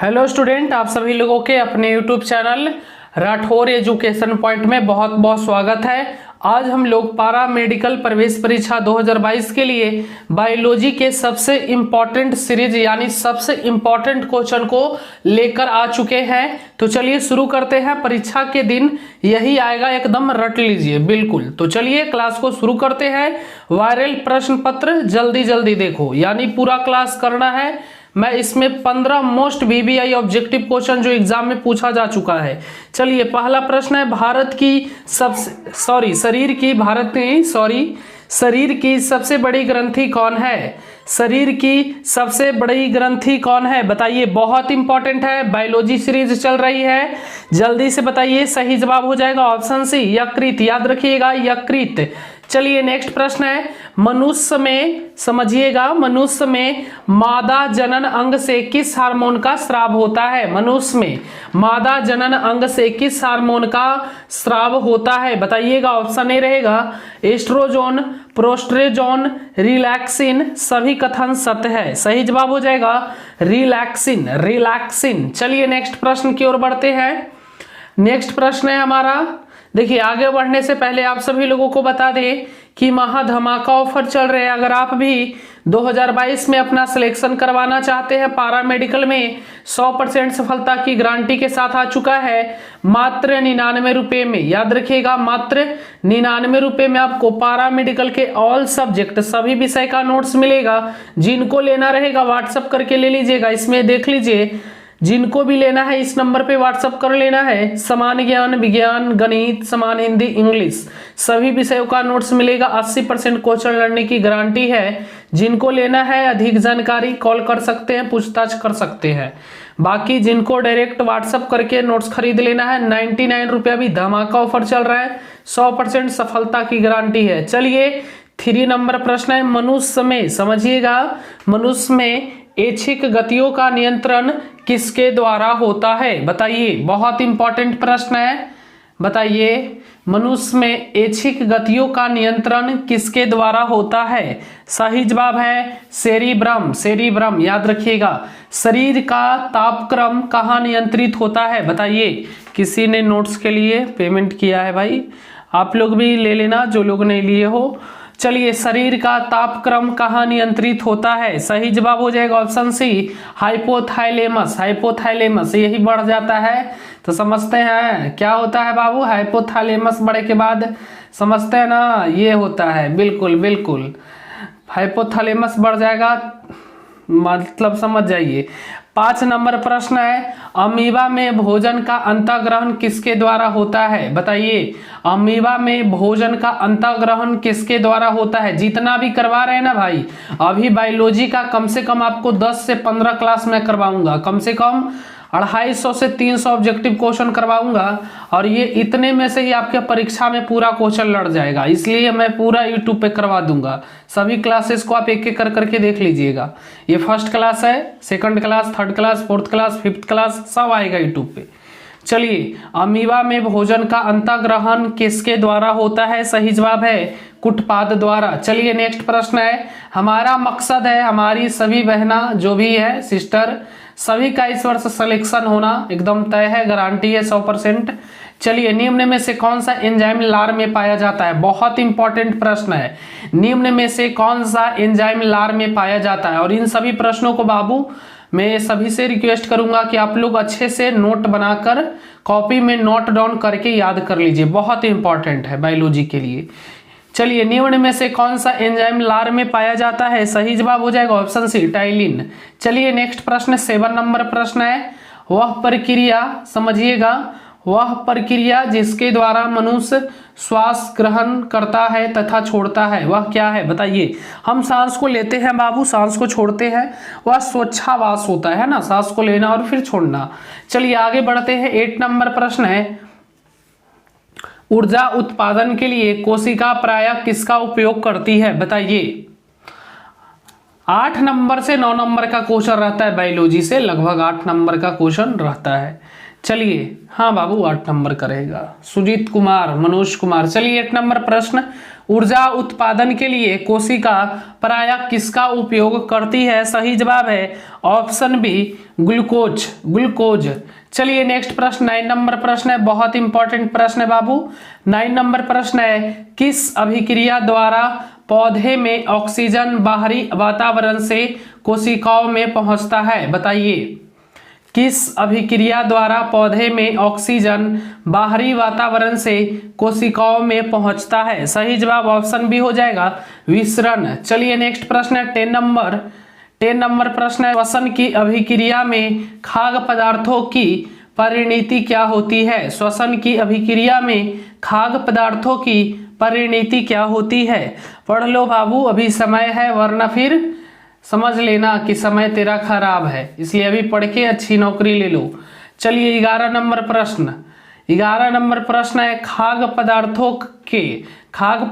Hello student, आप सभी लोगों के अपने YouTube channel Rathore education point में बहुत बहुत स्वागत है। आज हम लोग पारा मेडिकल प्रवेश परीक्षा 2022 के लिए बायोलॉजी के सबसे इम्पॉर्टेंट सीरीज यानी सबसे इम्पॉर्टेंट क्वेश्चन को लेकर आ चुके हैं। तो चलिए शुरू करते हैं। परीक्षा के दिन यही आएगा, एकदम रट लीजिए बिल्कुल। तो चलिए क्लास को शुरू करते हैं। वायरल प्रश्न पत्र जल्दी जल्दी देखो, यानी पूरा क्लास करना है। मैं इसमें 15 मोस्ट वीवीआई ऑब्जेक्टिव क्वेश्चन जो एग्जाम में पूछा जा चुका है। चलिए पहला प्रश्न है, शरीर की सबसे बड़ी ग्रंथि कौन है? शरीर की सबसे बड़ी ग्रंथि कौन है बताइए। बहुत इंपॉर्टेंट है, बायोलॉजी सीरीज चल रही है, जल्दी से बताइए। सही जवाब हो जाएगा ऑप्शन सी यकृत, याद रखिएगा यकृत। चलिए नेक्स्ट प्रश्न है, मनुष्य में समझिएगा, मनुष्य में मादा जनन अंग से किस हार्मोन का स्राव होता है? मनुष्य में मादा जनन अंग से किस हार्मोन का स्राव होता है बताइएगा। ऑप्शन ए रहेगा एस्ट्रोजोन, प्रोस्ट्रेजोन, रिलैक्सिन। सभी कथन सत्य है, सही जवाब हो जाएगा रिलैक्सिन, रिलैक्सिन। चलिए नेक्स्ट प्रश्न की ओर बढ़ते हैं। नेक्स्ट प्रश्न है हमारा, देखिए आगे बढ़ने से पहले आप सभी लोगों को बता दें कि महाधमाका ऑफर चल रहे हैं। अगर आप भी 2022 में अपना सिलेक्शन करवाना चाहते हैं पारा मेडिकल में, 100% सफलता की गारंटी के साथ आ चुका है मात्र 99 रुपये में। याद रखिएगा मात्र 99 रुपये में आपको पारा मेडिकल के ऑल सब्जेक्ट सभी विषय का नोट्स मिलेगा। जिनको लेना रहेगा व्हाट्सअप करके ले लीजिएगा। इसमें देख लीजिए, जिनको भी लेना है इस नंबर पे व्हाट्सअप कर लेना है। समान ज्ञान, विज्ञान, गणित, समान हिंदी, इंग्लिश सभी विषयों का नोट्स मिलेगा। 80% क्वेश्चन लर्निंग की गारंटी है। जिनको लेना है अधिक जानकारी कॉल कर सकते हैं, पूछताछ कर सकते हैं। बाकी जिनको डायरेक्ट व्हाट्सअप करके नोट्स खरीद लेना है, 99 रुपया भी धमाका ऑफर चल रहा है, 100% सफलता की गारंटी है। चलिए 3 नंबर प्रश्न है, मनुष्य में समझिएगा, मनुष्य में ऐच्छिक गतियों का नियंत्रण किसके द्वारा होता है बताइए। बहुत इंपॉर्टेंट प्रश्न है, बताइए मनुष्य में ऐच्छिक गतियों का नियंत्रण किसके द्वारा होता है? सही जवाब है सेरिब्रम, सेरिब्रम। याद रखिएगा, शरीर का तापक्रम कहाँ नियंत्रित होता है बताइए। किसी ने नोट्स के लिए पेमेंट किया है भाई, आप लोग भी ले लेना जो लोग नहीं लिए हो। चलिए शरीर का तापक्रम कहाँ नियंत्रित होता है? सही जवाब हो जाएगा ऑप्शन सी हाइपोथैलेमस, हाइपोथैलेमस। यही बढ़ जाता है तो समझते हैं क्या होता है बाबू। हाइपोथैलेमस बढ़े के बाद समझते हैं ना, ये होता है बिल्कुल बिल्कुल, हाइपोथैलेमस बढ़ जाएगा, मतलब समझ जाइए। 5 नंबर प्रश्न है, अमीबा में भोजन का अंतःग्रहण किसके द्वारा होता है बताइए। अमीबा में भोजन का अंतःग्रहण किसके द्वारा होता है? जितना भी करवा रहे हैं ना भाई, अभी बायोलॉजी का कम से कम आपको 10 से 15 क्लास में करवाऊंगा, कम से कम 250 से 300 ऑब्जेक्टिव क्वेश्चन करवाऊंगा, और ये इतने में से ही आपके परीक्षा में पूरा क्वेश्चन लड़ जाएगा। इसलिए मैं पूरा यूट्यूब पे करवा दूंगा। सभी क्लासेस को आप एक एक कर करके देख लीजिएगा। ये फर्स्ट क्लास है, second class, third class, fourth class, fifth class सब आएगा यूट्यूब पे। चलिए अमीबा में भोजन का अंतःग्रहण किसके द्वारा होता है? सही जवाब है कुटपाद द्वारा। चलिए नेक्स्ट प्रश्न है, हमारा मकसद है हमारी सभी बहना जो भी है सिस्टर सभी का इस वर्ष सिलेक्शन होना एकदम तय है, गारंटी है 100%। चलिए निम्न में से कौन सा एंजाइम लार में पाया जाता है? बहुत इंपॉर्टेंट प्रश्न है, निम्न में से कौन सा एंजाइम लार में पाया जाता है? और इन सभी प्रश्नों को बाबू मैं सभी से रिक्वेस्ट करूंगा कि आप लोग अच्छे से नोट बनाकर कॉपी में नोट डाउन करके याद कर लीजिए, बहुत इंपॉर्टेंट है बायोलॉजी के लिए। चलिए निम्न में से कौन सा एंजाइम लार में पाया जाता है? सही जवाब हो जाएगा ऑप्शन सी टाइलिन। चलिए नेक्स्ट प्रश्न 7 नंबर प्रश्न है, वह प्रक्रिया समझिएगा, वह प्रक्रिया जिसके द्वारा मनुष्य श्वास ग्रहण करता है तथा छोड़ता है वह क्या है बताइए। हम सांस को लेते हैं बाबू, सांस को छोड़ते हैं, वह श्वासोच्छ्वास होता है ना, सांस को लेना और फिर छोड़ना। चलिए आगे बढ़ते हैं। 8 नंबर प्रश्न है, ऊर्जा उत्पादन के लिए कोशिका प्रायः किसका उपयोग करती है बताइए। 8 नंबर से 9 नंबर का क्वेश्चन रहता है बायोलॉजी से, लगभग 8 नंबर का क्वेश्चन रहता है। चलिए हाँ बाबू 8 नंबर का रहेगा। सुजीत कुमार, मनोज कुमार। चलिए 8 नंबर प्रश्न, ऊर्जा उत्पादन के लिए कोशिका प्रायः किसका उपयोग करती है? सही जवाब है ऑप्शन बी ग्लूकोज, ग्लूकोज। चलिए नेक्स्ट प्रश्न 9 नंबर प्रश्न है, बहुत इंपॉर्टेंट प्रश्न है बाबू। 9 नंबर प्रश्न है, किस अभिक्रिया द्वारा पौधे में ऑक्सीजन बाहरी वातावरण से कोशिकाओं में पहुंचता है? बताइए, किस अभिक्रिया द्वारा पौधे में ऑक्सीजन बाहरी वातावरण से कोशिकाओं में पहुंचता है? सही जवाब ऑप्शन बी हो जाएगा विसरण। चलिए नेक्स्ट प्रश्न है 10 नंबर प्रश्न है, श्वसन की अभिक्रिया में खाद्य पदार्थों की परिणति क्या होती है? श्वसन की अभिक्रिया में खाद्य पदार्थों की परिणति क्या होती है? पढ़ लो बाबू, अभी समय है, वरना फिर समझ लेना कि समय तेरा खराब है, इसलिए अभी पढ़ के अच्छी नौकरी ले लो। चलिए 11 नंबर प्रश्न है, खाद्य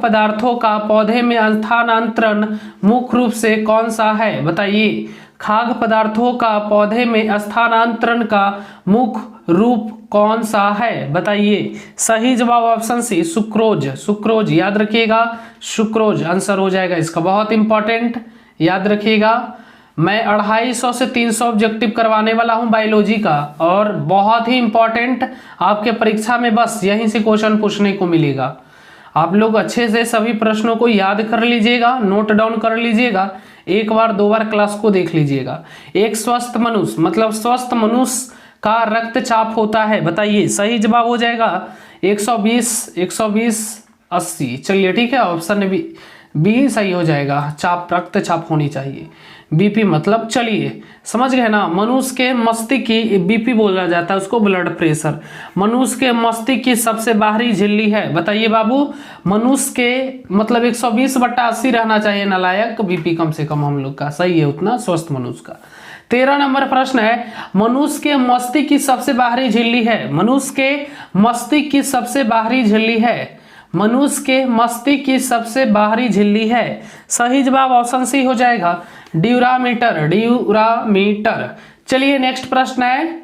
पदार्थों का पौधे में स्थानांतरण मुख्य रूप से कौन सा है? बताइए, खाद्य पदार्थों का पौधे में स्थानांतरण का मुख्य रूप कौन सा है? बताइए। सही जवाब ऑप्शन सी सुक्रोज, सुक्रोज। याद रखिएगा सुक्रोज आंसर हो जाएगा इसका, बहुत इंपॉर्टेंट याद रखिएगा। मैं 250 से 300 ऑब्जेक्टिव करवाने वाला हूं बायोलॉजी का, और बहुत ही इंपॉर्टेंट आपके परीक्षा में बस यहीं से क्वेश्चन पूछने को मिलेगा। आप लोग अच्छे से सभी प्रश्नों को याद कर लीजिएगा, नोट डाउन कर लीजिएगा, एक बार 2 बार क्लास को देख लीजिएगा। एक स्वस्थ मनुष्य मतलब स्वस्थ मनुष्य का रक्तचाप होता है? बताइए। सही जवाब हो जाएगा 120 80। चलिए ठीक है, ऑप्शन बी सही हो जाएगा, रक्तचाप होनी चाहिए, बीपी मतलब। चलिए समझ गए ना, मनुष्य के मस्तिष्क की बीपी बोला जाता है उसको, ब्लड प्रेशर। मनुष्य के मस्तिष्क की सबसे बाहरी झिल्ली है? बताइए बाबू। मनुष्य के मतलब 120/80 रहना चाहिए नालायक, बीपी कम से कम हम लोग का सही है उतना, स्वस्थ मनुष्य का। 13 नंबर प्रश्न है, मनुष्य के मस्तिष्क की सबसे बाहरी झिल्ली है? मनुष्य के मस्तिष्क की सबसे बाहरी झिल्ली है? मनुष्य के मस्तिष्क की सबसे बाहरी झिल्ली है? सही जवाब ऑप्शन सी हो जाएगा ड्यूरामीटर, ड्यूरामीटर। चलिए नेक्स्ट प्रश्न है,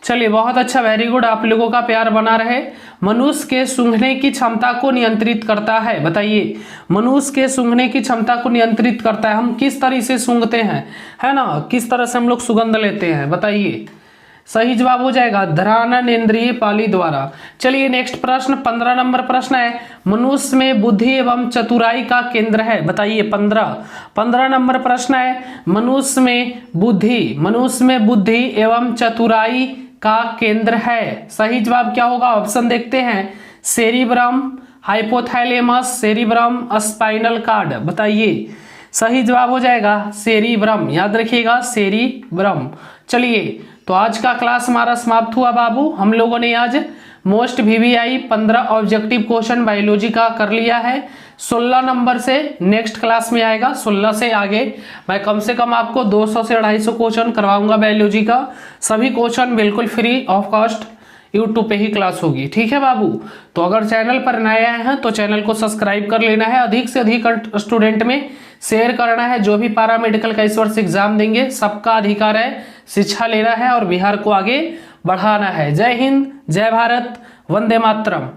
चलिए बहुत अच्छा, वेरी गुड, आप लोगों का प्यार बना रहे। मनुष्य के सूंघने की क्षमता को नियंत्रित करता है? बताइए। मनुष्य के सूंघने की क्षमता को नियंत्रित करता है, हम किस तरह से सूंघते हैं, है ना, किस तरह से हम लोग सुगंध लेते हैं? बताइए। सही जवाब हो जाएगा घ्राणेंद्रिय पाली द्वारा। चलिए नेक्स्ट प्रश्न 15 नंबर प्रश्न है, मनुष्य में बुद्धि एवं चतुराई का केंद्र है? बताइए। 15 नंबर प्रश्न है, मनुष्य में बुद्धि एवं चतुराई का केंद्र है? सही जवाब क्या होगा? ऑप्शन देखते हैं, cerebrum, hypothalamus, cerebrum, spinal cord. बताइए। सही जवाब हो जाएगा सेरिब्रम, याद रखिएगा सेरिब्रम। चलिए तो आज का क्लास हमारा समाप्त हुआ बाबू। हम लोगों ने आज most VVI 15 objective question biology का कर लिया है। 16 नंबर से नेक्स्ट क्लास में आएगा, 16 से आगे मैं कम से कम आपको 200 से 250 क्वेश्चन करवाऊंगा बायोलॉजी का। सभी क्वेश्चन बिल्कुल फ्री ऑफ कॉस्ट यूट्यूब पे ही क्लास होगी, ठीक है बाबू। तो अगर चैनल पर नए आए हैं तो चैनल को सब्सक्राइब कर लेना है, अधिक से अधिक स्टूडेंट में शेयर करना है। जो भी पैरा मेडिकल का इस वर्ष एग्जाम देंगे, सबका अधिकार है शिक्षा लेना है और बिहार को आगे बढ़ाना है। जय हिंद, जय भारत, वंदे मातरम।